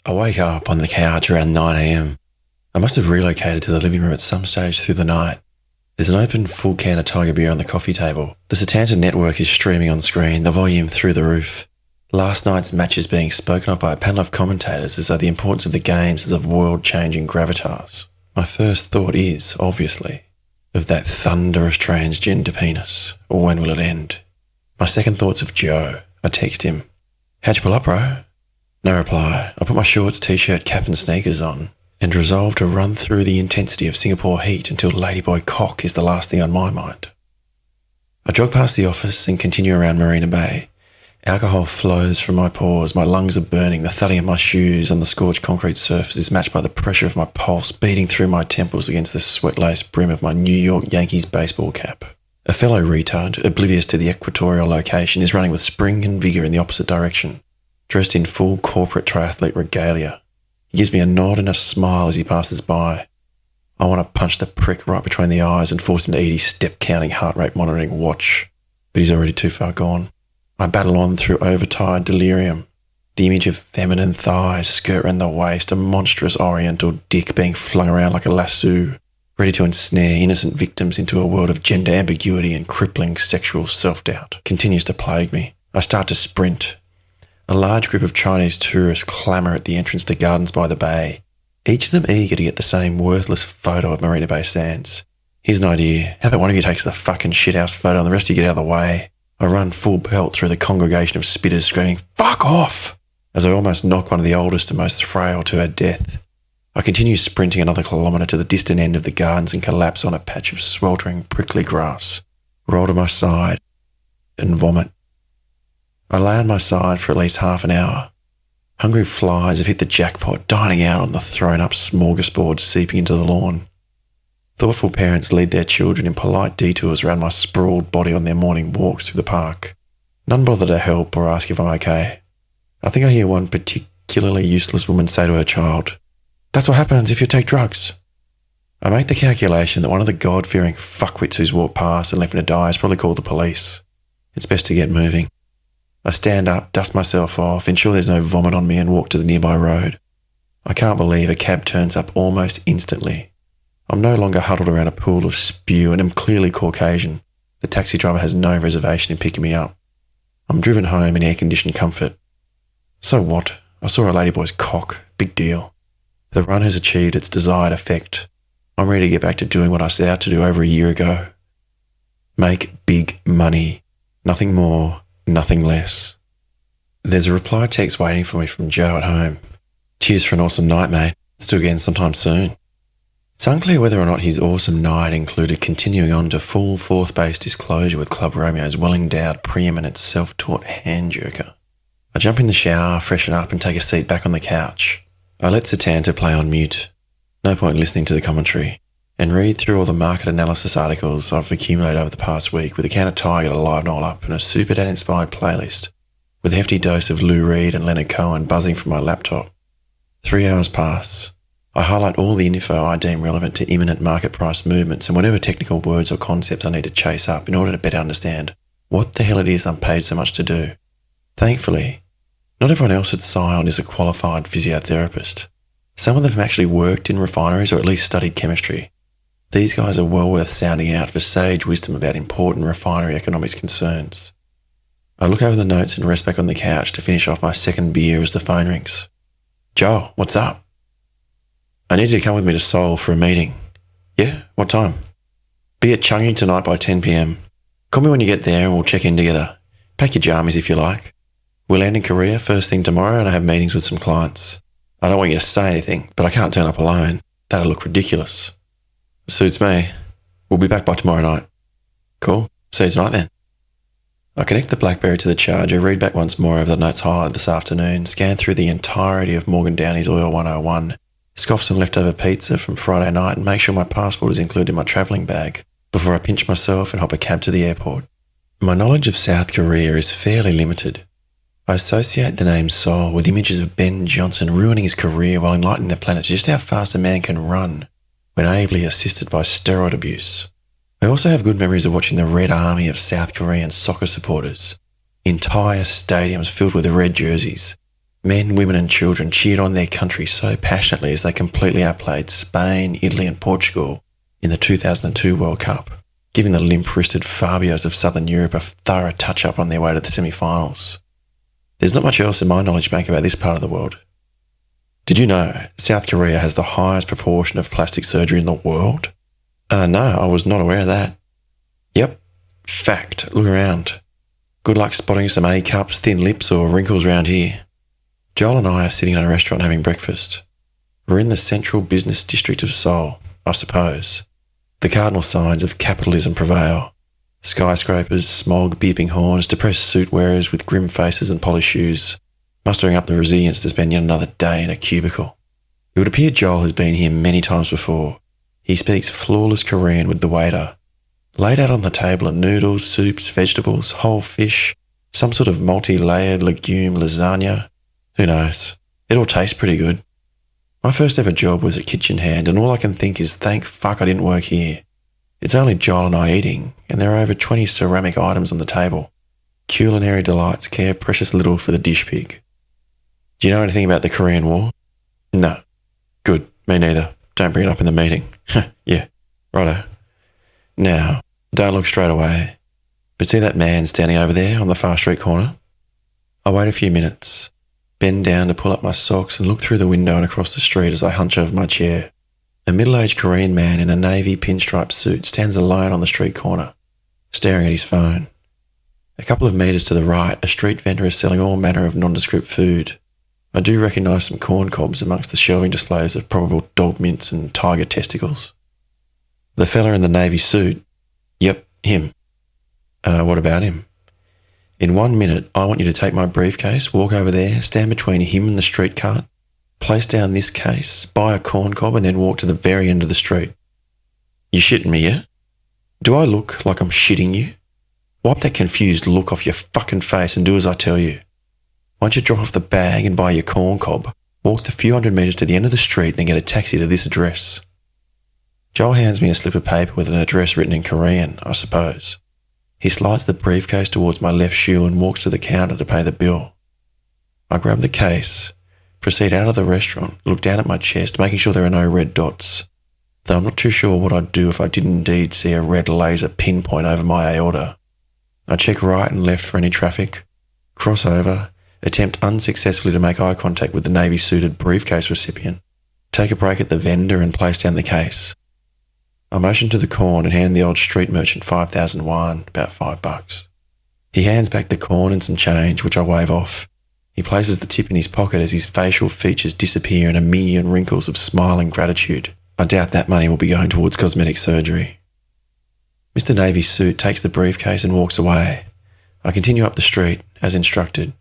I wake up on the couch around 9 a.m. I must have relocated to the living room at some stage through the night. There's an open full can of Tiger beer on the coffee table. The Setanta network is streaming on screen, the volume through the roof. Last night's match is being spoken of by a panel of commentators as though the importance of the games is of world-changing gravitas. My first thought is, obviously, of that thunderous transgender penis, or when will it end? My second thought's of Joe. I text him, "How'd you pull up, bro?" No reply. I put my shorts, t-shirt, cap and sneakers on and resolve to run through the intensity of Singapore heat until ladyboy cock is the last thing on my mind. I jog past the office and continue around Marina Bay. Alcohol flows from my pores, my lungs are burning, the thudding of my shoes on the scorched concrete surface is matched by the pressure of my pulse beating through my temples against the sweat-laced brim of my New York Yankees baseball cap. A fellow retard, oblivious to the equatorial location, is running with spring and vigour in the opposite direction, dressed in full corporate triathlete regalia. He gives me a nod and a smile as he passes by. I want to punch the prick right between the eyes and force him to eat his step-counting heart rate monitoring watch, but he's already too far gone. I battle on through overtired delirium. The image of feminine thighs, skirt around the waist, a monstrous oriental dick being flung around like a lasso, ready to ensnare innocent victims into a world of gender ambiguity and crippling sexual self-doubt, continues to plague me. I start to sprint. A large group of Chinese tourists clamour at the entrance to Gardens by the Bay, each of them eager to get the same worthless photo of Marina Bay Sands. Here's an idea. How about one of you takes the fucking shithouse photo and the rest of you get out of the way? I run full pelt through the congregation of spitters screaming, "Fuck off!" as I almost knock one of the oldest and most frail to her death. I continue sprinting another kilometre to the distant end of the gardens and collapse on a patch of sweltering, prickly grass, roll to my side and vomit. I lay on my side for at least half an hour. Hungry flies have hit the jackpot, dining out on the thrown-up smorgasbord seeping into the lawn. Thoughtful parents lead their children in polite detours around my sprawled body on their morning walks through the park. None bother to help or ask if I'm okay. I think I hear one particularly useless woman say to her child, "That's what happens if you take drugs." I make the calculation that one of the God-fearing fuckwits who's walked past and left me to die has probably called the police. It's best to get moving. I stand up, dust myself off, ensure there's no vomit on me and walk to the nearby road. I can't believe a cab turns up almost instantly. I'm no longer huddled around a pool of spew and am clearly Caucasian. The taxi driver has no reservation in picking me up. I'm driven home in air-conditioned comfort. So what? I saw a ladyboy's cock. Big deal. The run has achieved its desired effect. I'm ready to get back to doing what I set out to do over a year ago. Make big money. Nothing more, nothing less. There's a reply text waiting for me from Joe at home. "Cheers for an awesome night, mate. Let's do it again sometime soon." It's unclear whether or not his awesome night included continuing on to full fourth-base disclosure with Club Romeo's well-endowed, preeminent, self-taught hand-jerker. I jump in the shower, freshen up and take a seat back on the couch. I let Setanta play on mute. No point listening to the commentary. And read through all the market analysis articles I've accumulated over the past week with a can of Tiger to liven all up and a Super Dad-inspired playlist with a hefty dose of Lou Reed and Leonard Cohen buzzing from my laptop. 3 hours pass. I highlight all the info I deem relevant to imminent market price movements and whatever technical words or concepts I need to chase up in order to better understand what the hell it is I'm paid so much to do. Thankfully, not everyone else at Scion is a qualified physiotherapist. Some of them have actually worked in refineries or at least studied chemistry. These guys are well worth sounding out for sage wisdom about important refinery economics concerns. I look over the notes and rest back on the couch to finish off my second beer as the phone rings. "Joel, what's up?" "I need you to come with me to Seoul for a meeting." "Yeah? What time?" "Be at Changi tonight by 10 p.m. Call me when you get there and we'll check in together. Pack your jammies if you like. We'll land in Korea first thing tomorrow and I have meetings with some clients. I don't want you to say anything, but I can't turn up alone. That'll look ridiculous." "Suits me. We'll be back by tomorrow night." "Cool. See you tonight then." I connect the BlackBerry to the charger, read back once more over the notes highlighted this afternoon, scan through the entirety of Morgan Downey's Oil 101, scoff some leftover pizza from Friday night and make sure my passport is included in my travelling bag before I pinch myself and hop a cab to the airport. My knowledge of South Korea is fairly limited. I associate the name Seoul with images of Ben Johnson ruining his career while enlightening the planet to just how fast a man can run when ably assisted by steroid abuse. I also have good memories of watching the Red Army of South Korean soccer supporters, entire stadiums filled with red jerseys, Men, women and children cheered on their country so passionately as they completely outplayed Spain, Italy and Portugal in the 2002 World Cup, giving the limp-wristed Fabios of Southern Europe a thorough touch-up on their way to the semi-finals. There's not much else in my knowledge bank about this part of the world. Did you know South Korea has the highest proportion of plastic surgery in the world? No, I was not aware of that. Yep, fact, look around. Good luck spotting some A-cups, thin lips or wrinkles around here. Joel and I are sitting in a restaurant having breakfast. We're in the central business district of Seoul, I suppose. The cardinal signs of capitalism prevail. Skyscrapers, smog, beeping horns, depressed suit wearers with grim faces and polished shoes, mustering up the resilience to spend yet another day in a cubicle. It would appear Joel has been here many times before. He speaks flawless Korean with the waiter. Laid out on the table are noodles, soups, vegetables, whole fish, some sort of multi-layered legume lasagna. Who knows? It all tastes pretty good. My first ever job was a kitchen hand, and all I can think is thank fuck I didn't work here. It's only Joel and I eating, and there are over 20 ceramic items on the table. Culinary delights care precious little for the dish pig. Do you know anything about the Korean War? No. Good, me neither. Don't bring it up in the meeting. Yeah, righto. Now, don't look straight away, but see that man standing over there on the far street corner? I wait a few minutes, bend down to pull up my socks and look through the window and across the street as I hunch over my chair. A middle-aged Korean man in a navy pinstripe suit stands alone on the street corner, staring at his phone. A couple of metres to the right, a street vendor is selling all manner of nondescript food. I do recognise some corn cobs amongst the shelving displays of probable dog mints and tiger testicles. The fella in the navy suit? Yep, him. What about him? In 1 minute, I want you to take my briefcase, walk over there, stand between him and the street cart, place down this case, buy a corn cob and then walk to the very end of the street. You shitting me, yeah? Do I look like I'm shitting you? Wipe that confused look off your fucking face and do as I tell you. Once you drop off the bag and buy your corn cob, walk the few hundred metres to the end of the street and then get a taxi to this address. Joel hands me a slip of paper with an address written in Korean, I suppose. He slides the briefcase towards my left shoe and walks to the counter to pay the bill. I grab the case, proceed out of the restaurant, look down at my chest, making sure there are no red dots, though I'm not too sure what I'd do if I did indeed see a red laser pinpoint over my aorta. I check right and left for any traffic, cross over, attempt unsuccessfully to make eye contact with the navy-suited briefcase recipient, take a break at the vendor and place down the case. I motion to the corn and hand the old street merchant 5,000 won, about $5. He hands back the corn and some change, which I wave off. He places the tip in his pocket as his facial features disappear in a million wrinkles of smiling gratitude. I doubt that money will be going towards cosmetic surgery. Mr. Navy Suit takes the briefcase and walks away. I continue up the street, as instructed,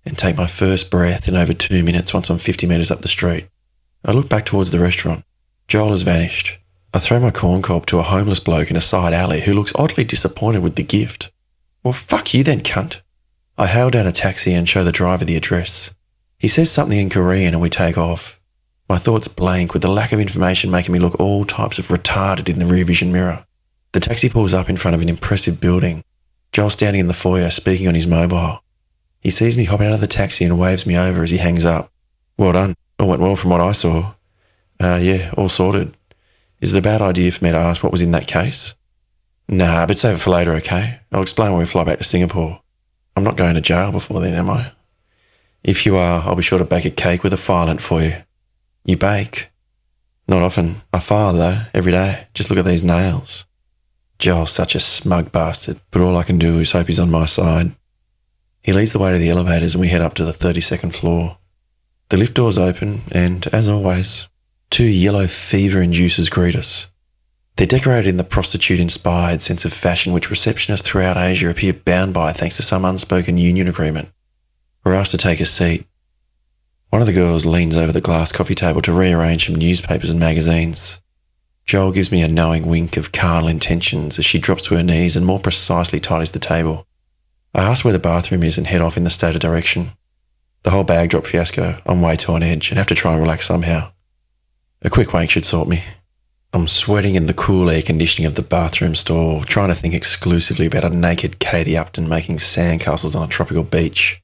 and take my first breath in over 2 minutes once I'm 50 metres up the street. I look back towards the restaurant. Joel has vanished. I throw my corn cob to a homeless bloke in a side alley who looks oddly disappointed with the gift. Well, fuck you then, cunt. I hail down a taxi and show the driver the address. He says something in Korean and we take off. My thoughts blank with the lack of information making me look all types of retarded in the rear vision mirror. The taxi pulls up in front of an impressive building. Joel's standing in the foyer speaking on his mobile. He sees me hop out of the taxi and waves me over as he hangs up. Well done. All went well from what I saw. Yeah, all sorted. Is it a bad idea for me to ask what was in that case? Nah, but save it for later, okay? I'll explain when we fly back to Singapore. I'm not going to jail before then, am I? If you are, I'll be sure to bake a cake with a filent for you. You bake? Not often. I file, though, every day. Just look at these nails. Joel's such a smug bastard, but all I can do is hope he's on my side. He leads the way to the elevators and we head up to the 32nd floor. The lift doors open and, as always, 2 yellow fever inducers greet us. They're decorated in the prostitute-inspired sense of fashion which receptionists throughout Asia appear bound by thanks to some unspoken union agreement. We're asked to take a seat. One of the girls leans over the glass coffee table to rearrange some newspapers and magazines. Joel gives me a knowing wink of carnal intentions as she drops to her knees and more precisely tidies the table. I ask where the bathroom is and head off in the stated direction. The whole bag drop fiasco, I'm way too on edge and have to try and relax somehow. A quick wank should sort me. I'm sweating in the cool air conditioning of the bathroom stall, trying to think exclusively about a naked Katie Upton making sandcastles on a tropical beach.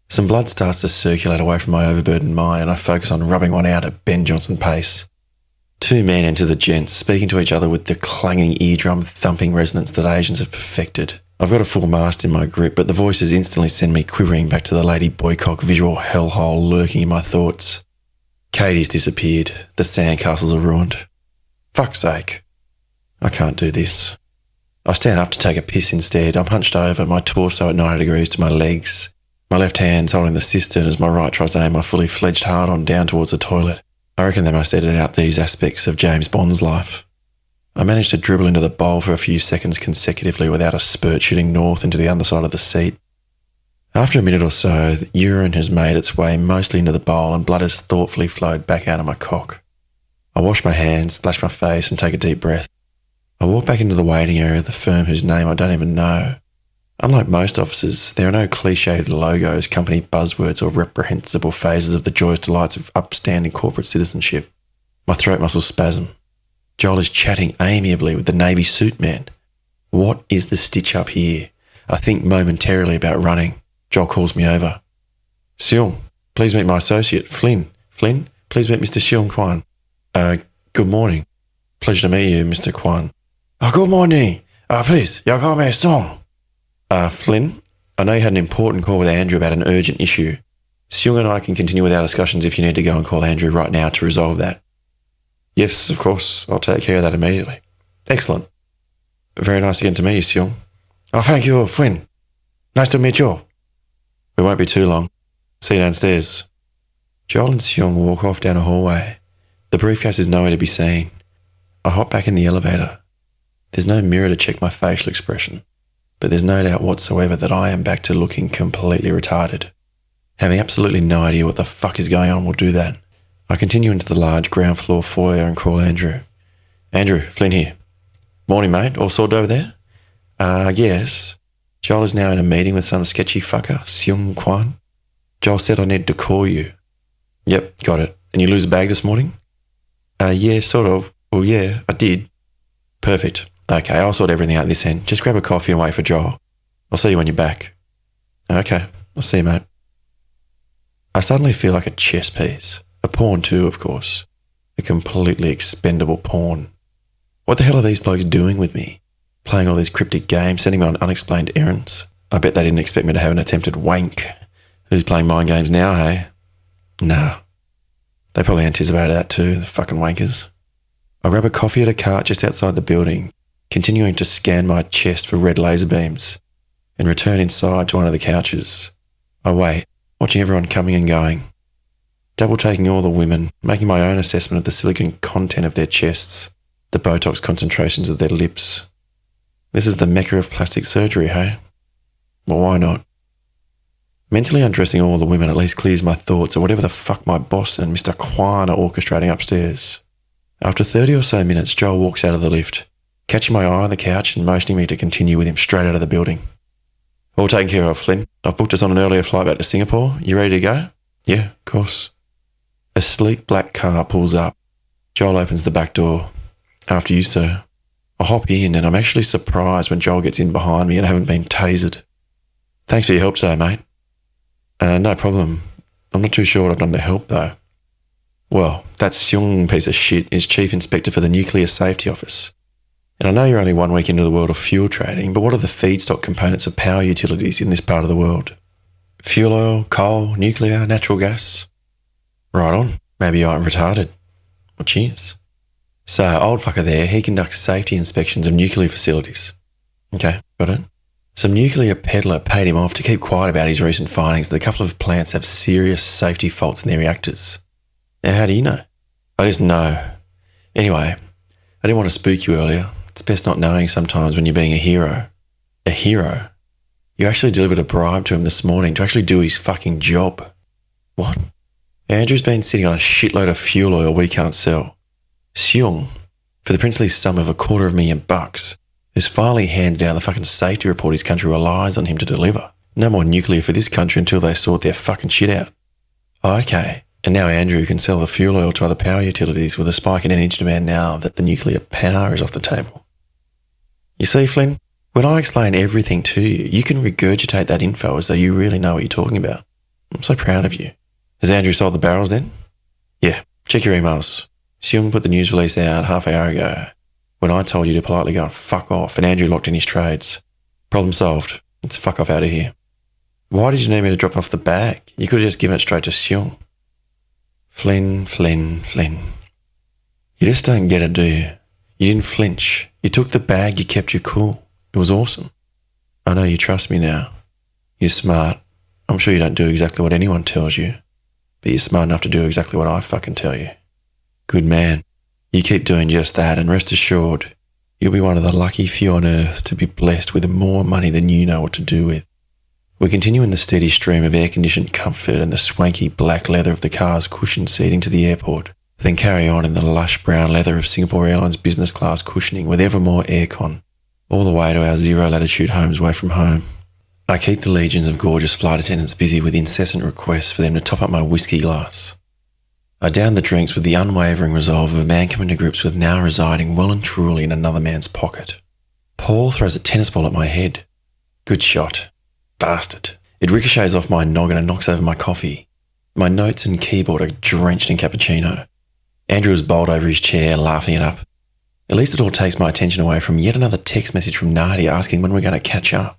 Some blood starts to circulate away from my overburdened mind, and I focus on rubbing one out at Ben Johnson pace. Two men enter the gents, speaking to each other with the clanging eardrum thumping resonance that Asians have perfected. I've got a full mast in my grip, but the voices instantly send me quivering back to the Lady Boycock visual hellhole lurking in my thoughts. Katie's disappeared. The sandcastles are ruined. Fuck's sake. I can't do this. I stand up to take a piss instead. I'm hunched over, my torso at 90 degrees to my legs. My left hand's holding the cistern as my right tries to aim my fully fledged hard-on down towards the toilet. I reckon they must edit out these aspects of James Bond's life. I managed to dribble into the bowl for a few seconds consecutively without a spurt shooting north into the underside of the seat. After a minute or so, the urine has made its way mostly into the bowl and blood has thoughtfully flowed back out of my cock. I wash my hands, splash my face and take a deep breath. I walk back into the waiting area of the firm whose name I don't even know. Unlike most offices, there are no cliched logos, company buzzwords or reprehensible phases of the joyous delights of upstanding corporate citizenship. My throat muscles spasm. Joel is chatting amiably with the Navy suit man. What is the stitch up here? I think momentarily about running. Joel calls me over. Seung, please meet my associate, Flynn. Flynn, please meet Mr. Seung Kwan. Good morning. Pleasure to meet you, Mr. Kwan. Good morning. Please, you call me Seung. Flynn, I know you had an important call with Andrew about an urgent issue. Seung and I can continue with our discussions if you need to go and call Andrew right now to resolve that. Yes, of course. I'll take care of that immediately. Excellent. Very nice again to meet you, Seung. Thank you, Flynn. Nice to meet you. We won't be too long. See you downstairs. Joel and Seung walk off down a hallway. The briefcase is nowhere to be seen. I hop back in the elevator. There's no mirror to check my facial expression, but there's no doubt whatsoever that I am back to looking completely retarded. Having absolutely no idea what the fuck is going on will do that. I continue into the large ground floor foyer and call Andrew. Andrew, Flynn here. Morning, mate. All sorted over there? Yes. Joel is now in a meeting with some sketchy fucker, Seung Kwan. Joel said I need to call you. Yep, got it. And you lose a bag this morning? Yeah, sort of. Well, yeah, I did. Perfect. Okay, I'll sort everything out this end. Just grab a coffee and wait for Joel. I'll see you when you're back. Okay, I'll see you, mate. I suddenly feel like a chess piece. A pawn too, of course. A completely expendable pawn. What the hell are these blokes doing with me? Playing all these cryptic games, sending me on unexplained errands. I bet they didn't expect me to have an attempted wank. Who's playing mind games now, hey? No. They probably anticipated that too, the fucking wankers. I grab a coffee at a cart just outside the building, continuing to scan my chest for red laser beams, and return inside to one of the couches. I wait, watching everyone coming and going. Double-taking all the women, making my own assessment of the silicon content of their chests, the Botox concentrations of their lips. This is the mecca of plastic surgery, hey? Well, why not? Mentally undressing all the women at least clears my thoughts of whatever the fuck my boss and Mr. Kwan are orchestrating upstairs. After 30 or so minutes, Joel walks out of the lift, catching my eye on the couch and motioning me to continue with him straight out of the building. All taken care of, Flynn. I've booked us on an earlier flight back to Singapore. You ready to go? Yeah, of course. A sleek black car pulls up. Joel opens the back door. After you, sir. I hop in and I'm actually surprised when Joel gets in behind me and haven't been tasered. Thanks for your help today, mate. No problem. I'm not too sure what I've done to help, though. Well, that Seung piece of shit is Chief Inspector for the Nuclear Safety Office. And I know you're only 1 week into the world of fuel trading, but what are the feedstock components of power utilities in this part of the world? Fuel oil, coal, nuclear, natural gas? Right on. Maybe I'm retarded. Well, cheers. So, old fucker there, he conducts safety inspections of nuclear facilities. Okay, got it. Some nuclear peddler paid him off to keep quiet about his recent findings that a couple of plants have serious safety faults in their reactors. Now, how do you know? I just know. Anyway, I didn't want to spook you earlier. It's best not knowing sometimes when you're being a hero. A hero? You actually delivered a bribe to him this morning to actually do his fucking job. What? Andrew's been sitting on a shitload of fuel oil we can't sell. Seung, for the princely sum of $250,000, who's finally handed down the fucking safety report his country relies on him to deliver. No more nuclear for this country until they sort their fucking shit out. Okay, and now Andrew can sell the fuel oil to other power utilities with a spike in energy demand now that the nuclear power is off the table. You see, Flynn, when I explain everything to you, you can regurgitate that info as though you really know what you're talking about. I'm so proud of you. Has Andrew sold the barrels then? Yeah, check your emails. Seung put the news release out half an hour ago when I told you to politely go and fuck off, and Andrew locked in his trades. Problem solved. Let's fuck off out of here. Why did you need me to drop off the bag? You could have just given it straight to Seung. Flynn. You just don't get it, do you? You didn't flinch. You took the bag, you kept your cool. It was awesome. I know you trust me now. You're smart. I'm sure you don't do exactly what anyone tells you, but you're smart enough to do exactly what I fucking tell you. Good man. You keep doing just that, and rest assured, you'll be one of the lucky few on earth to be blessed with more money than you know what to do with. We continue in the steady stream of air-conditioned comfort and the swanky black leather of the car's cushioned seating to the airport, then carry on in the lush brown leather of Singapore Airlines business class cushioning with ever more aircon, all the way to our zero-latitude homes away from home. I keep the legions of gorgeous flight attendants busy with incessant requests for them to top up my whiskey glass. I down the drinks with the unwavering resolve of a man coming to grips with now residing well and truly in another man's pocket. Paul throws a tennis ball at my head. Good shot. Bastard. It ricochets off my noggin and knocks over my coffee. My notes and keyboard are drenched in cappuccino. Andrew is bowled over his chair, laughing it up. At least it all takes my attention away from yet another text message from Nadia asking when we're going to catch up.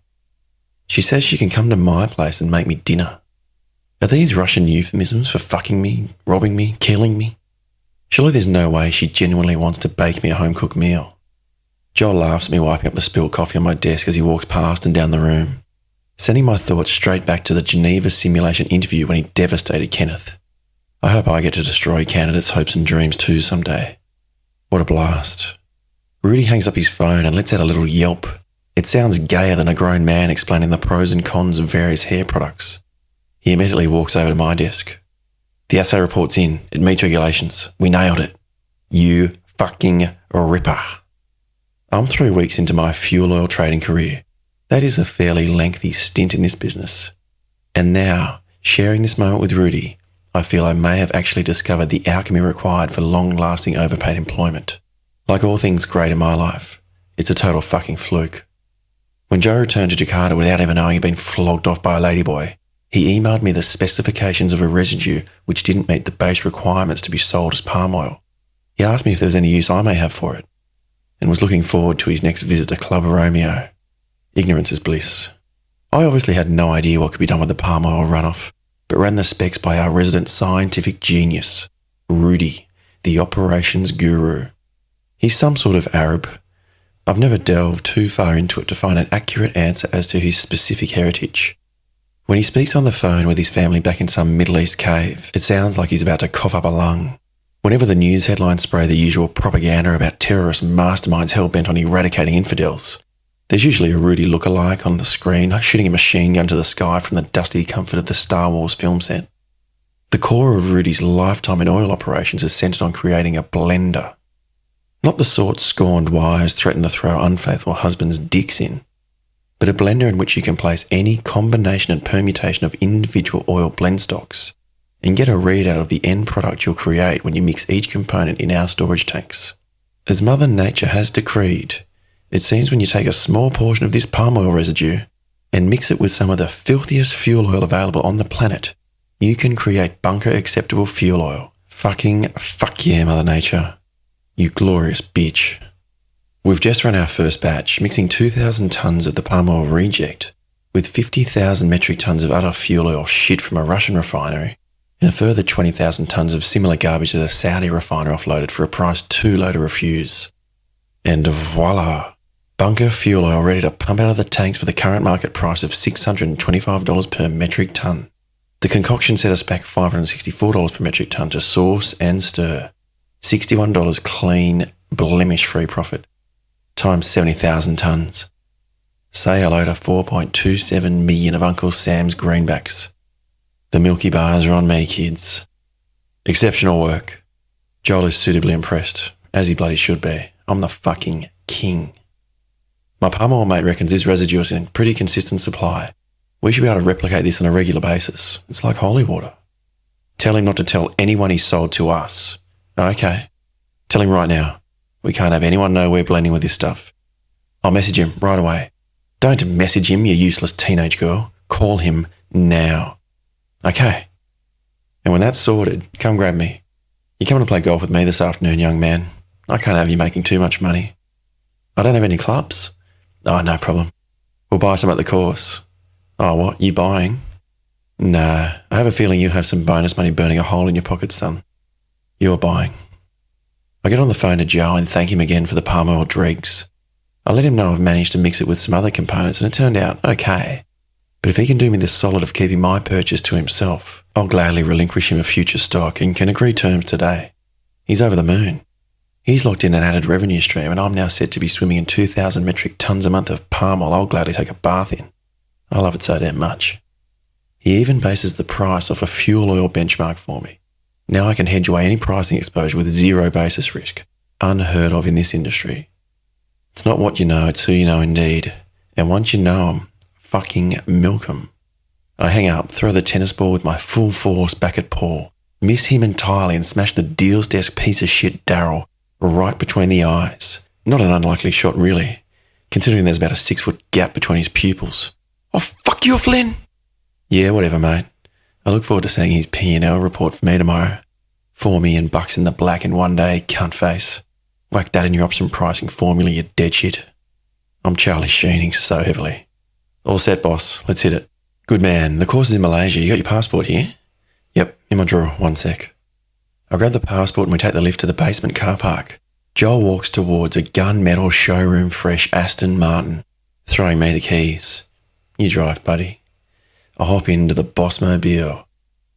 She says she can come to my place and make me dinner. Are these Russian euphemisms for fucking me, robbing me, killing me? Surely there's no way she genuinely wants to bake me a home-cooked meal. Joel laughs at me wiping up the spilled coffee on my desk as he walks past and down the room, sending my thoughts straight back to the Geneva simulation interview when he devastated Kenneth. I hope I get to destroy candidates' hopes and dreams too someday. What a blast. Rudy hangs up his phone and lets out a little yelp. It sounds gayer than a grown man explaining the pros and cons of various hair products. He immediately walks over to my desk. The assay report's in. It meets regulations. We nailed it. You fucking ripper. I'm 3 weeks into my fuel oil trading career. That is a fairly lengthy stint in this business. And now, sharing this moment with Rudy, I feel I may have actually discovered the alchemy required for long-lasting overpaid employment. Like all things great in my life, it's a total fucking fluke. When Joe returned to Jakarta without ever knowing he'd been flogged off by a ladyboy, he emailed me the specifications of a residue which didn't meet the base requirements to be sold as palm oil. He asked me if there was any use I may have for it, and was looking forward to his next visit to Club Romeo. Ignorance is bliss. I obviously had no idea what could be done with the palm oil runoff, but ran the specs by our resident scientific genius, Rudy, the operations guru. He's some sort of Arab. I've never delved too far into it to find an accurate answer as to his specific heritage. When he speaks on the phone with his family back in some Middle East cave, it sounds like he's about to cough up a lung. Whenever the news headlines spray the usual propaganda about terrorist masterminds hell-bent on eradicating infidels, there's usually a Rudy look-alike on the screen shooting a machine gun to the sky from the dusty comfort of the Star Wars film set. The core of Rudy's lifetime in oil operations is centred on creating a blender. Not the sort scorned wives threaten to throw unfaithful husbands' dicks in, but a blender in which you can place any combination and permutation of individual oil blend stocks and get a readout of the end product you'll create when you mix each component in our storage tanks. As Mother Nature has decreed, it seems when you take a small portion of this palm oil residue and mix it with some of the filthiest fuel oil available on the planet, you can create bunker-acceptable fuel oil. Fuck yeah, Mother Nature. You glorious bitch. We've just run our first batch, mixing 2,000 tonnes of the palm oil reject with 50,000 metric tonnes of other fuel oil shit from a Russian refinery and a further 20,000 tonnes of similar garbage that a Saudi refiner offloaded for a price too low to refuse. And voila, bunker fuel oil ready to pump out of the tanks for the current market price of $625 per metric tonne. The concoction set us back $564 per metric tonne to source and stir. $61 clean, blemish-free profit, times 70,000 tonnes. Say hello to 4.27 million of Uncle Sam's greenbacks. The Milky Bars are on me, kids. Exceptional work. Joel is suitably impressed, as he bloody should be. I'm the fucking king. My palm oil mate reckons this residue is in pretty consistent supply. We should be able to replicate this on a regular basis. It's like holy water. Tell him not to tell anyone he's sold to us. Okay. Tell him right now. We can't have anyone know we're blending with this stuff. I'll message him right away. Don't message him, you useless teenage girl. Call him now. Okay. And when that's sorted, come grab me. You coming to play golf with me this afternoon, young man? I can't have you making too much money. I don't have any clubs. Oh, no problem. We'll buy some at the course. Oh, what? You buying? Nah, I have a feeling you have some bonus money burning a hole in your pocket, son. You're buying. I get on the phone to Joe and thank him again for the palm oil dregs. I let him know I've managed to mix it with some other components and it turned out okay. But if he can do me the solid of keeping my purchase to himself, I'll gladly relinquish him a future stock and can agree terms today. He's over the moon. He's locked in an added revenue stream and I'm now set to be swimming in 2,000 metric tonnes a month of palm oil I'll gladly take a bath in. I love it so damn much. He even bases the price off a fuel oil benchmark for me. Now I can hedge away any pricing exposure with zero basis risk. Unheard of in this industry. It's not what you know, it's who you know indeed. And once you know 'em, fucking milk 'em. I hang up, throw the tennis ball with my full force back at Paul, miss him entirely and smash the deals desk piece of shit Darryl right between the eyes. Not an unlikely shot really, considering there's about a 6-foot gap between his pupils. Oh, fuck you, Flynn! Yeah, whatever, mate. I look forward to seeing his P&L report for me tomorrow. $4 million in the black in one day, cunt face. Whack that in your option pricing formula, you dead shit. I'm Charlie Sheening so heavily. All set, boss. Let's hit it. Good man. The course is in Malaysia. You got your passport here? Yep, in my drawer. One sec. I grab the passport and we take the lift to the basement car park. Joel walks towards a gunmetal showroom fresh Aston Martin, throwing me the keys. You drive, buddy. I hop into the Bossmobile.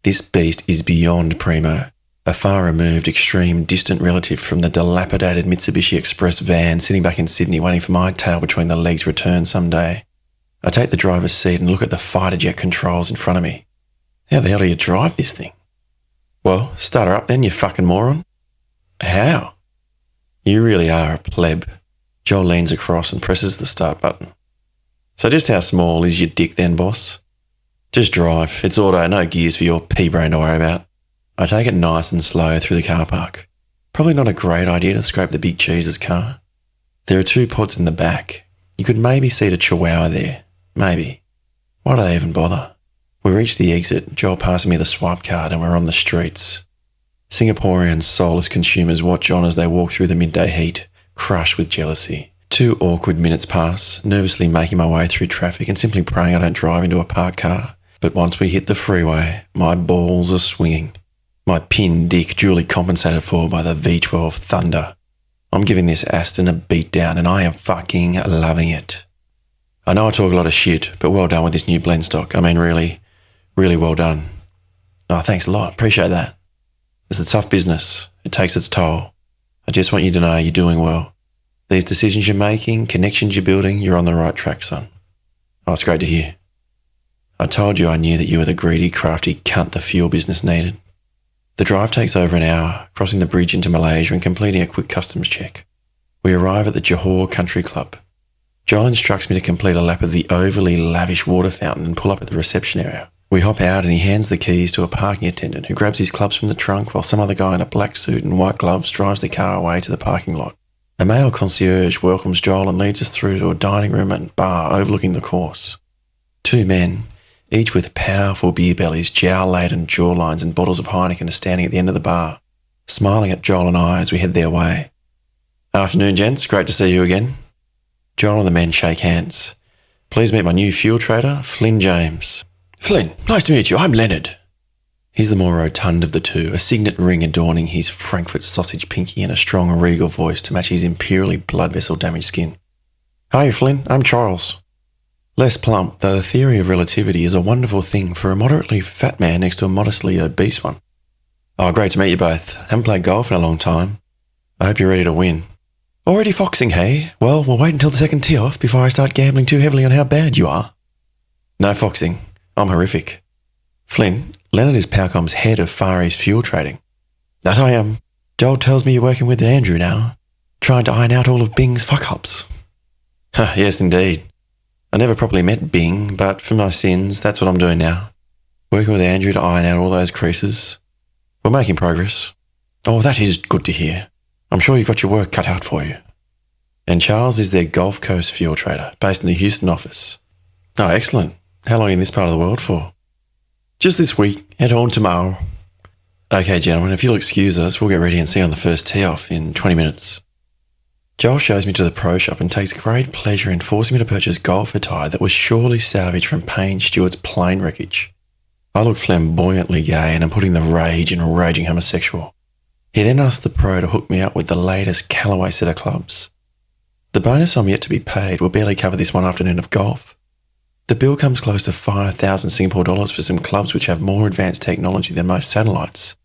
This beast is beyond primo. A far removed, extreme, distant relative from the dilapidated Mitsubishi Express van sitting back in Sydney waiting for my tail between the legs return someday. I take the driver's seat and look at the fighter jet controls in front of me. How the hell do you drive this thing? Well, start her up then, you fucking moron. How? You really are a pleb. Joel leans across and presses the start button. So just how small is your dick then, boss? Just drive. It's auto, no gears for your pea-brain to worry about. I take it nice and slow through the car park. Probably not a great idea to scrape the big cheese's car. There are 2 pods in the back. You could maybe seat a chihuahua there. Maybe. Why do they even bother? We reach the exit, Joel passing me the swipe card and we're on the streets. Singaporean soulless consumers watch on as they walk through the midday heat, crushed with jealousy. 2 awkward minutes pass, nervously making my way through traffic and simply praying I don't drive into a parked car. But once we hit the freeway, my balls are swinging. My pin dick duly compensated for by the V12 Thunder. I'm giving this Aston a beatdown and I am fucking loving it. I know I talk a lot of shit, but well done with this new blend stock. I mean, really well done. Oh, thanks a lot. Appreciate that. It's a tough business. It takes its toll. I just want you to know you're doing well. These decisions you're making, connections you're building, you're on the right track, son. Oh, it's great to hear. I told you I knew that you were the greedy, crafty cunt the fuel business needed. The drive takes over an hour, crossing the bridge into Malaysia and completing a quick customs check. We arrive at the Johor Country Club. Joel instructs me to complete a lap of the overly lavish water fountain and pull up at the reception area. We hop out and he hands the keys to a parking attendant who grabs his clubs from the trunk while some other guy in a black suit and white gloves drives the car away to the parking lot. A male concierge welcomes Joel and leads us through to a dining room and bar overlooking the course. 2 men, each with powerful beer bellies, jowl-laden jawlines and bottles of Heineken are standing at the end of the bar, smiling at Joel and I as we head their way. Afternoon, gents. Great to see you again. Joel and the men shake hands. Please meet my new fuel trader, Flynn James. Flynn, nice to meet you. I'm Leonard. He's the more rotund of the 2, a signet ring adorning his Frankfurt sausage pinky and a strong regal voice to match his imperially blood vessel damaged skin. Hi, Flynn. I'm Charles. Less plump, though the theory of relativity is a wonderful thing for a moderately fat man next to a modestly obese one. Oh, great to meet you both. Haven't played golf in a long time. I hope you're ready to win. Already foxing, hey? Well, we'll wait until the second tee off before I start gambling too heavily on how bad you are. No foxing. I'm horrific. Flynn, Leonard is Powercom's head of Far East fuel trading. That I am. Joel tells me you're working with Andrew now, trying to iron out all of Bing's fuck-ups. Yes, indeed. I never properly met Bing, but for my sins, that's what I'm doing now. Working with Andrew to iron out all those creases. We're making progress. Oh, that is good to hear. I'm sure you've got your work cut out for you. And Charles is their Gulf Coast fuel trader, based in the Houston office. Oh, excellent. How long in this part of the world for? Just this week, head on tomorrow. Okay, gentlemen, if you'll excuse us, we'll get ready and see you on the first tee-off in 20 minutes. Joel shows me to the pro shop and takes great pleasure in forcing me to purchase golf attire that was surely salvaged from Payne Stewart's plane wreckage. I look flamboyantly gay and am putting the rage in a raging homosexual. He then asks the pro to hook me up with the latest Callaway set of clubs. The bonus I'm yet to be paid will barely cover this one afternoon of golf. The bill comes close to 5,000 Singapore dollars for some clubs which have more advanced technology than most satellites,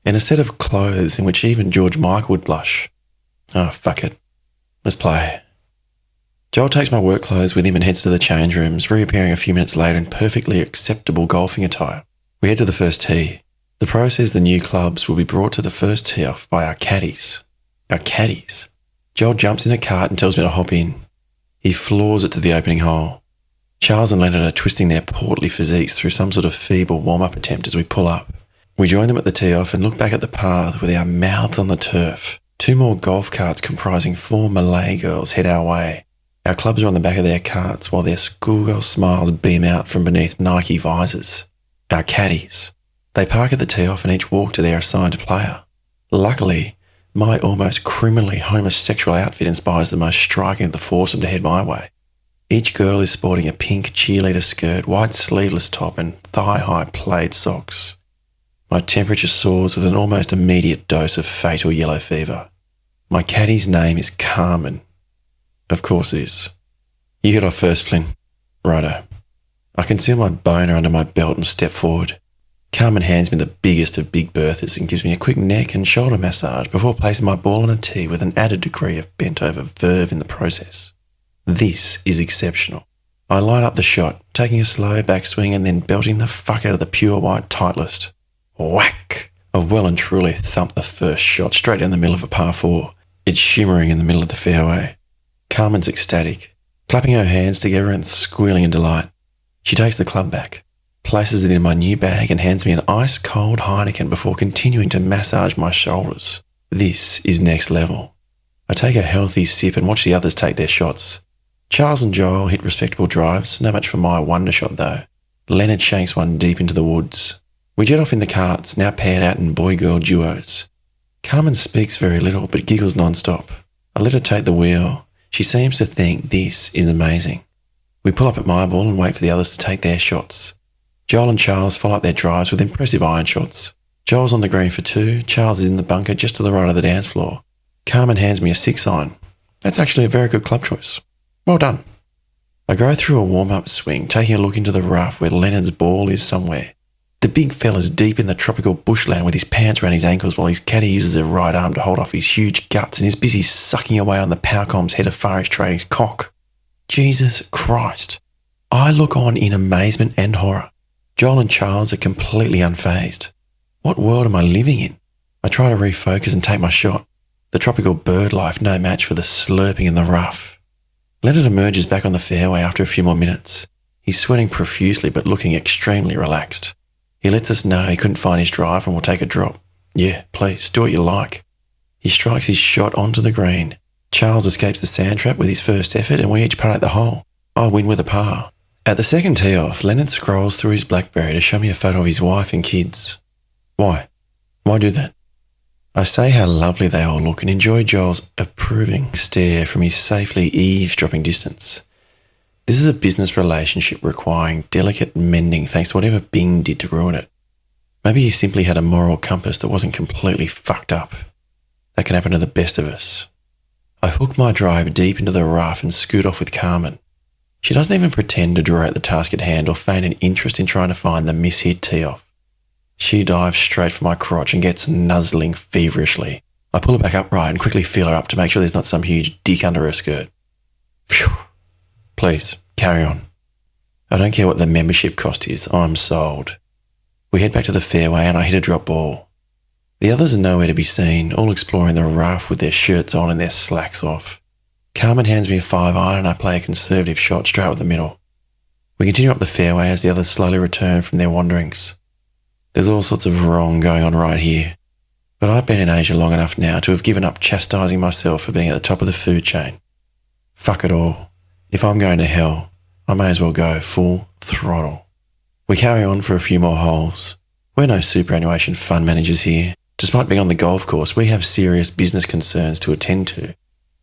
and a set of clothes in which even George Michael would blush. Oh, fuck it. Let's play. Joel takes my work clothes with him and heads to the change rooms, reappearing a few minutes later in perfectly acceptable golfing attire. We head to the first tee. The pro says the new clubs will be brought to the first tee off by our caddies. Our caddies? Joel jumps in a cart and tells me to hop in. He floors it to the opening hole. Charles and Leonard are twisting their portly physiques through some sort of feeble warm-up attempt as we pull up. We join them at the tee-off and look back at the path with our mouths on the turf. 2 more golf carts comprising 4 Malay girls head our way. Our clubs are on the back of their carts while their schoolgirl smiles beam out from beneath Nike visors. Our caddies. They park at the tee-off and each walk to their assigned player. Luckily, my almost criminally homosexual outfit inspires the most striking of the foursome to head my way. Each girl is sporting a pink cheerleader skirt, white sleeveless top and thigh-high plaid socks. My temperature soars with an almost immediate dose of fatal yellow fever. My caddie's name is Carmen. Of course it is. You get off first, Flynn. Righto. I conceal my boner under my belt and step forward. Carmen hands me the biggest of big berthas and gives me a quick neck and shoulder massage before placing my ball on a tee with an added degree of bent-over verve in the process. This is exceptional. I line up the shot, taking a slow backswing and then belting the fuck out of the pure white Titleist. Whack! I well and truly thumped the first shot straight down the middle of a par 4. It's shimmering in the middle of the fairway. Carmen's ecstatic, clapping her hands together and squealing in delight. She takes the club back, places it in my new bag and hands me an ice-cold Heineken before continuing to massage my shoulders. This is next level. I take a healthy sip and watch the others take their shots. Charles and Joel hit respectable drives, no match for my wonder shot though. Leonard shanks one deep into the woods. We jet off in the carts, now paired out in boy-girl duos. Carmen speaks very little but giggles non-stop. I let her take the wheel. She seems to think this is amazing. We pull up at my ball and wait for the others to take their shots. Joel and Charles follow up their drives with impressive iron shots. Joel's on the green for 2, Charles is in the bunker just to the right of the dance floor. Carmen hands me a 6-iron. That's actually a very good club choice. Well done. I go through a warm-up swing, taking a look into the rough where Leonard's ball is somewhere. The big fella's deep in the tropical bushland with his pants around his ankles while his caddy uses her right arm to hold off his huge guts and is busy sucking away on the Powercom's head of Far East Trading's cock. Jesus Christ. I look on in amazement and horror. Joel and Charles are completely unfazed. What world am I living in? I try to refocus and take my shot. The tropical bird life no match for the slurping in the rough. Leonard emerges back on the fairway after a few more minutes. He's sweating profusely but looking extremely relaxed. He lets us know he couldn't find his drive and will take a drop. Yeah, please, do what you like. He strikes his shot onto the green. Charles escapes the sand trap with his first effort and we each putt at the hole. I win with a par. At the second tee off, Leonard scrolls through his BlackBerry to show me a photo of his wife and kids. Why? Why do that? I say how lovely they all look and enjoy Joel's approving stare from his safely eavesdropping distance. This is a business relationship requiring delicate mending thanks to whatever Bing did to ruin it. Maybe he simply had a moral compass that wasn't completely fucked up. That can happen to the best of us. I hook my drive deep into the rough and scoot off with Carmen. She doesn't even pretend to draw out the task at hand or feign an interest in trying to find the mishit tee-off. She dives straight for my crotch and gets nuzzling feverishly. I pull her back upright and quickly feel her up to make sure there's not some huge dick under her skirt. Phew. Please, carry on. I don't care what the membership cost is, I'm sold. We head back to the fairway and I hit a drop ball. The others are nowhere to be seen, all exploring the rough with their shirts on and their slacks off. Carmen hands me a 5-iron and I play a conservative shot straight up the middle. We continue up the fairway as the others slowly return from their wanderings. There's all sorts of wrong going on right here, but I've been in Asia long enough now to have given up chastising myself for being at the top of the food chain. Fuck it all. If I'm going to hell, I may as well go full throttle. We carry on for a few more holes. We're no superannuation fund managers here. Despite being on the golf course, we have serious business concerns to attend to,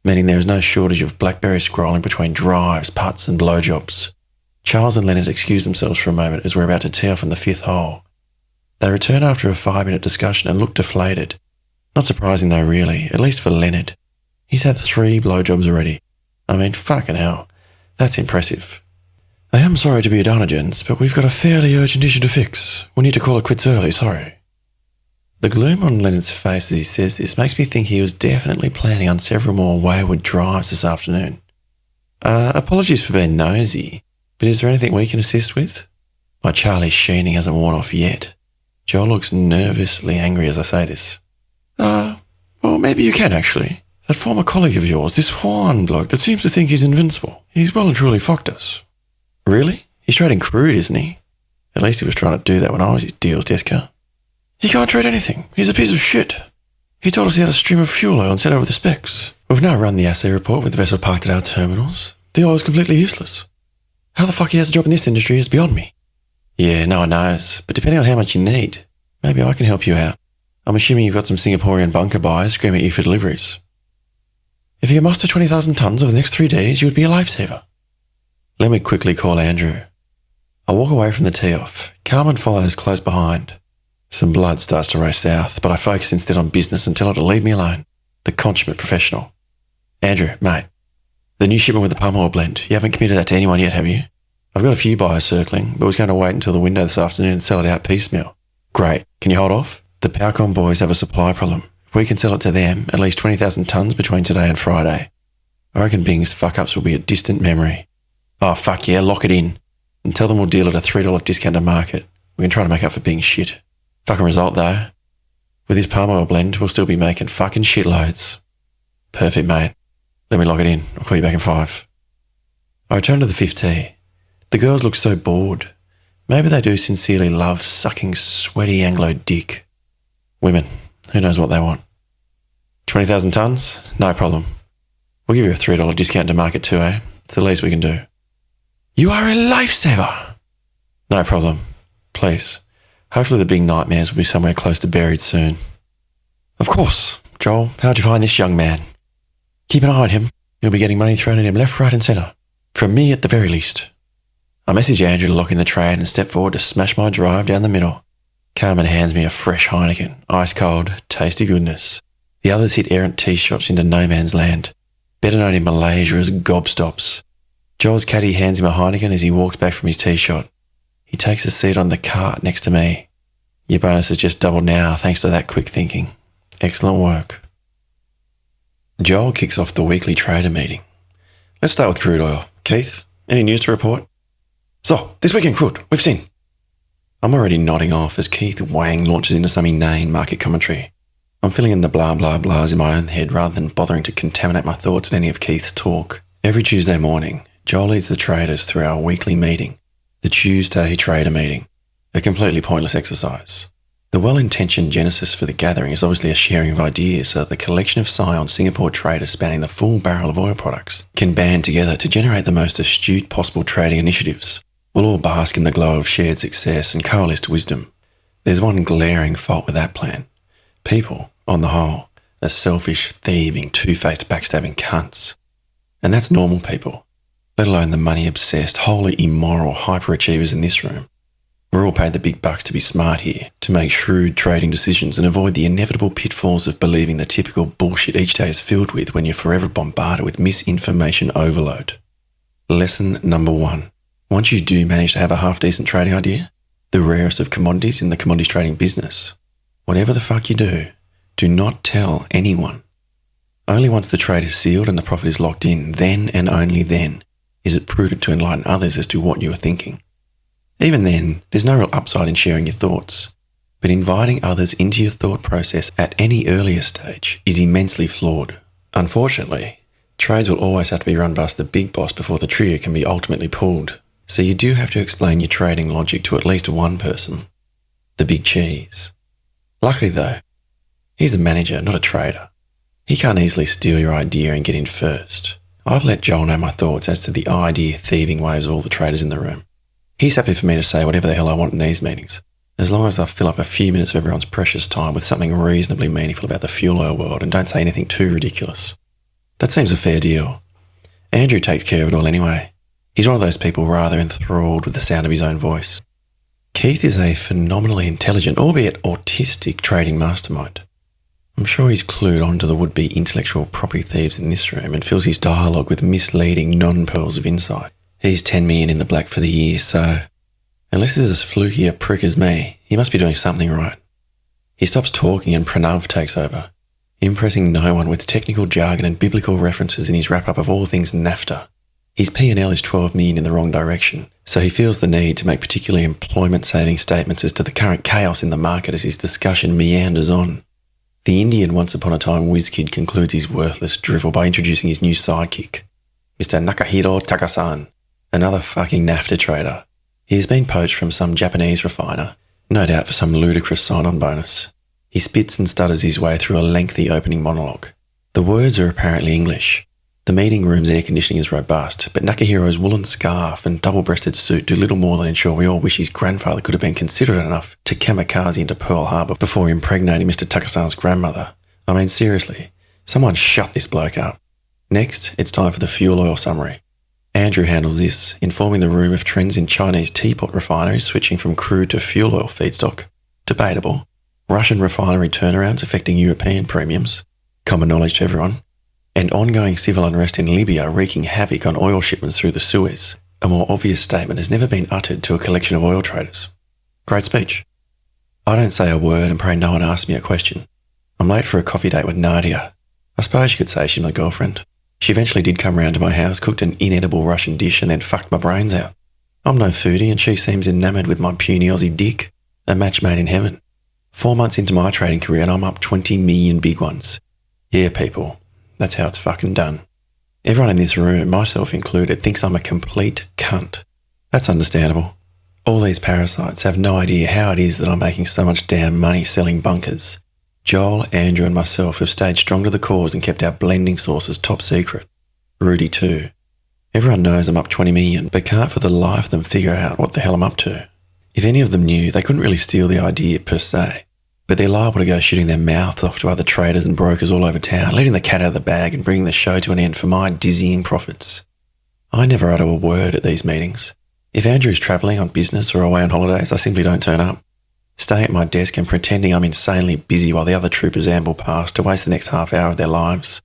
meaning there is no shortage of BlackBerry scrolling between drives, putts and blowjobs. Charles and Leonard excuse themselves for a moment as we're about to tee off on the 5th hole. They return after a 5-minute discussion and look deflated. Not surprising though, really, at least for Leonard. He's had 3 blowjobs already. I mean, fucking hell. That's impressive. I am sorry to be a downer, gents, but we've got a fairly urgent issue to fix. We need to call it quits early, sorry. The gloom on Leonard's face as he says this makes me think he was definitely planning on several more wayward drives this afternoon. Apologies for being nosy, but is there anything we can assist with? My Charlie sheening hasn't worn off yet. Joel looks nervously angry as I say this. Well, maybe you can actually. That former colleague of yours, this Juan bloke that seems to think he's invincible. He's well and truly fucked us. Really? He's trading crude, isn't he? At least he was trying to do that when I was his deals desker. He can't trade anything. He's a piece of shit. He told us he had a stream of fuel oil and sent over the specs. We've now run the assay report with the vessel parked at our terminals. The oil is completely useless. How the fuck he has a job in this industry is beyond me. Yeah, no one knows, but depending on how much you need, maybe I can help you out. I'm assuming you've got some Singaporean bunker buyers screaming at you for deliveries. If you can muster 20,000 tonnes over the next 3 days, you would be a lifesaver. Let me quickly call Andrew. I walk away from the tee-off. Carmen follows close behind. Some blood starts to race south, but I focus instead on business and tell her to leave me alone. The consummate professional. Andrew, mate, the new shipment with the palm oil blend, you haven't committed that to anyone yet, have you? I've got a few buyers circling, but was going to wait until the window this afternoon and sell it out piecemeal. Great. Can you hold off? The Powercom boys have a supply problem. If we can sell it to them, at least 20,000 tonnes between today and Friday. I reckon Bing's fuck-ups will be a distant memory. Oh, fuck yeah, lock it in. And tell them we'll deal at a $3 discount to market. We can try to make up for Bing's shit. Fucking result though. With this palm oil blend, we'll still be making fucking shitloads. Perfect, mate. Let me lock it in. I'll call you back in 5. I return to the 5th tee. The girls look so bored. Maybe they do sincerely love sucking sweaty Anglo dick. Women, who knows what they want? 20,000 tonnes? No problem. We'll give you a $3 discount to market too, eh? It's the least we can do. You are a lifesaver! No problem. Please. Hopefully the big nightmares will be somewhere close to buried soon. Of course. Joel, how'd you find this young man? Keep an eye on him. You'll be getting money thrown at him left, right and centre. From me at the very least. I message Andrew to lock in the trade and step forward to smash my drive down the middle. Carmen hands me a fresh Heineken, ice cold, tasty goodness. The others hit errant tee shots into no man's land, better known in Malaysia as gobstops. Joel's caddy hands him a Heineken as he walks back from his tee shot. He takes a seat on the cart next to me. Your bonus has just doubled now thanks to that quick thinking. Excellent work. Joel kicks off the weekly trader meeting. Let's start with crude oil. Keith, any news to report? So, this weekend crude, we've seen. I'm already nodding off as Keith Wang launches into some inane market commentary. I'm filling in the blah blah blahs in my own head rather than bothering to contaminate my thoughts with any of Keith's talk. Every Tuesday morning, Joel leads the traders through our weekly meeting, the Tuesday Trader Meeting, a completely pointless exercise. The well-intentioned genesis for the gathering is obviously a sharing of ideas so that the collection of Scion Singapore traders spanning the full barrel of oil products can band together to generate the most astute possible trading initiatives. We'll all bask in the glow of shared success and coalesced wisdom. There's one glaring fault with that plan. People, on the whole, are selfish, thieving, two-faced, backstabbing cunts. And that's normal people, let alone the money-obsessed, wholly immoral hyperachievers in this room. We're all paid the big bucks to be smart here, to make shrewd trading decisions and avoid the inevitable pitfalls of believing the typical bullshit each day is filled with when you're forever bombarded with misinformation overload. Lesson number 1. Once you do manage to have a half-decent trading idea, the rarest of commodities in the commodities trading business, whatever the fuck you do not tell anyone. Only once the trade is sealed and the profit is locked in, then and only then, is it prudent to enlighten others as to what you are thinking. Even then, there's no real upside in sharing your thoughts, but inviting others into your thought process at any earlier stage is immensely flawed. Unfortunately, trades will always have to be run past the big boss before the trigger can be ultimately pulled, so you do have to explain your trading logic to at least one person, the big cheese. Luckily though, he's a manager, not a trader. He can't easily steal your idea and get in first. I've let Joel know my thoughts as to the idea thieving ways of all the traders in the room. He's happy for me to say whatever the hell I want in these meetings, as long as I fill up a few minutes of everyone's precious time with something reasonably meaningful about the fuel oil world and don't say anything too ridiculous. That seems a fair deal. Andrew takes care of it all anyway. He's one of those people rather enthralled with the sound of his own voice. Keith is a phenomenally intelligent, albeit autistic, trading mastermind. I'm sure he's clued on to the would-be intellectual property thieves in this room and fills his dialogue with misleading non-pearls of insight. He's 10 million in the black for the year, so unless he's as fluky a prick as me, he must be doing something right. He stops talking and Pranav takes over, impressing no one with technical jargon and biblical references in his wrap-up of all things NAFTA. His P&L is 12 million in the wrong direction, so he feels the need to make particularly employment-saving statements as to the current chaos in the market as his discussion meanders on. The Indian once-upon-a-time whiz-kid concludes his worthless drivel by introducing his new sidekick, Mr. Nakahiro Takasan, another fucking NAFTA trader. He has been poached from some Japanese refiner, no doubt for some ludicrous sign-on bonus. He spits and stutters his way through a lengthy opening monologue. The words are apparently English. The meeting room's air conditioning is robust, but Nakahiro's woolen scarf and double-breasted suit do little more than ensure we all wish his grandfather could have been considerate enough to kamikaze into Pearl Harbor before impregnating Mr. Takasan's grandmother. I mean, seriously, someone shut this bloke up. Next, it's time for the fuel oil summary. Andrew handles this, informing the room of trends in Chinese teapot refineries switching from crude to fuel oil feedstock. Debatable. Russian refinery turnarounds affecting European premiums. Common knowledge to everyone. And ongoing civil unrest in Libya wreaking havoc on oil shipments through the Suez. A more obvious statement has never been uttered to a collection of oil traders. Great speech. I don't say a word and pray no one asks me a question. I'm late for a coffee date with Nadia. I suppose you could say she's my girlfriend. She eventually did come round to my house, cooked an inedible Russian dish and then fucked my brains out. I'm no foodie and she seems enamoured with my puny Aussie dick. A match made in heaven. 4 months into my trading career and I'm up 20 million big ones. Yeah, people. That's how it's fucking done. Everyone in this room, myself included, thinks I'm a complete cunt. That's understandable. All these parasites have no idea how it is that I'm making so much damn money selling bunkers. Joel, Andrew and myself have stayed strong to the cause and kept our blending sources top secret. Rudy too. Everyone knows I'm up 20 million, but can't for the life of them figure out what the hell I'm up to. If any of them knew, they couldn't really steal the idea per se. But they're liable to go shooting their mouths off to other traders and brokers all over town, letting the cat out of the bag and bringing the show to an end for my dizzying profits. I never utter a word at these meetings. If Andrew's travelling on business or away on holidays, I simply don't turn up. Staying at my desk and pretending I'm insanely busy while the other troopers amble past to waste the next half hour of their lives.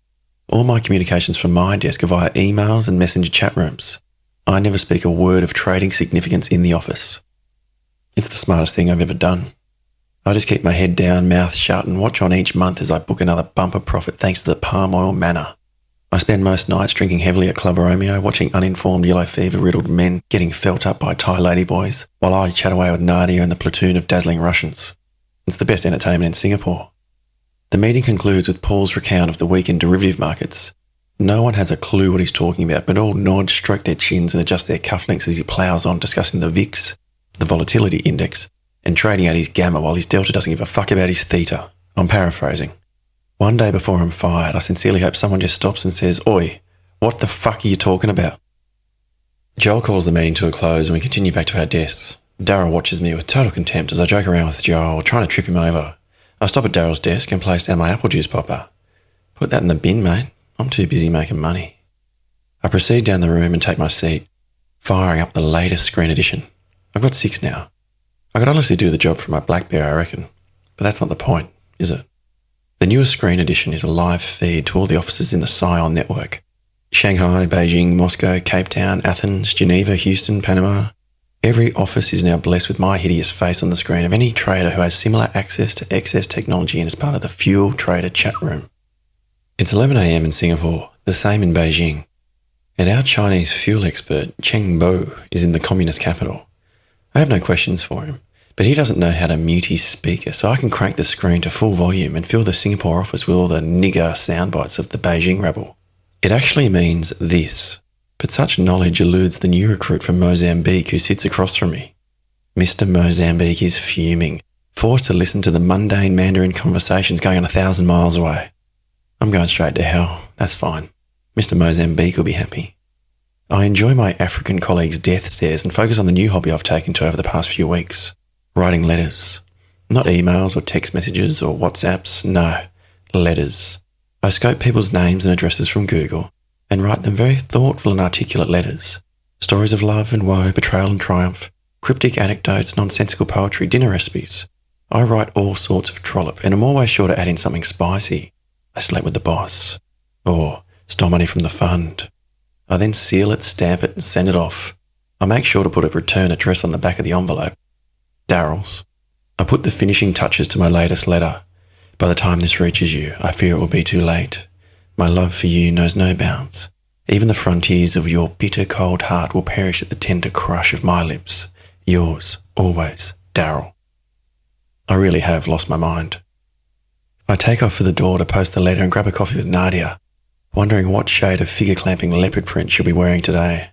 All my communications from my desk are via emails and messenger chat rooms. I never speak a word of trading significance in the office. It's the smartest thing I've ever done. I just keep my head down, mouth shut, and watch on each month as I book another bumper profit thanks to the palm oil manna. I spend most nights drinking heavily at Club Romeo, watching uninformed yellow fever-riddled men getting felt up by Thai ladyboys, while I chat away with Nadia and the platoon of dazzling Russians. It's the best entertainment in Singapore. The meeting concludes with Paul's recount of the week in derivative markets. No one has a clue what he's talking about, but all nod, stroke their chins and adjust their cufflinks as he ploughs on discussing the VIX, the volatility index, and trading out his gamma while his delta doesn't give a fuck about his theta. I'm paraphrasing. One day before I'm fired, I sincerely hope someone just stops and says, "Oi, what the fuck are you talking about?" Joel calls the meeting to a close and we continue back to our desks. Darryl watches me with total contempt as I joke around with Joel, trying to trip him over. I stop at Darryl's desk and place down my apple juice popper. "Put that in the bin, mate. I'm too busy making money." I proceed down the room and take my seat, firing up the latest screen edition. I've got 6 now. I could honestly do the job from my BlackBerry, I reckon. But that's not the point, is it? The newest screen edition is a live feed to all the offices in the Scion network. Shanghai, Beijing, Moscow, Cape Town, Athens, Geneva, Houston, Panama. Every office is now blessed with my hideous face on the screen of any trader who has similar access to excess technology and is part of the Fuel Trader chat room. It's 11 a.m. in Singapore, the same in Beijing. And our Chinese fuel expert, Cheng Bo, is in the communist capital. I have no questions for him, but he doesn't know how to mute his speaker, so I can crank the screen to full volume and fill the Singapore office with all the nigger soundbites of the Beijing rabble. It actually means this, but such knowledge eludes the new recruit from Mozambique who sits across from me. Mr. Mozambique is fuming, forced to listen to the mundane Mandarin conversations going on 1,000 miles away. I'm going straight to hell, that's fine. Mr. Mozambique will be happy. I enjoy my African colleagues' death stares and focus on the new hobby I've taken to over the past few weeks. Writing letters. Not emails or text messages or WhatsApps, no. Letters. I scope people's names and addresses from Google and write them very thoughtful and articulate letters. Stories of love and woe, betrayal and triumph, cryptic anecdotes, nonsensical poetry, dinner recipes. I write all sorts of trollop and I'm always sure to add in something spicy. I slept with the boss. Or stole money from the fund. I then seal it, stamp it and send it off. I make sure to put a return address on the back of the envelope. Darrell's. I put the finishing touches to my latest letter. By the time this reaches you, I fear it will be too late. My love for you knows no bounds. Even the frontiers of your bitter cold heart will perish at the tender crush of my lips. Yours, always, Darrell. I really have lost my mind. I take off for the door to post the letter and grab a coffee with Nadia, wondering what shade of figure-clamping leopard print she'll be wearing today.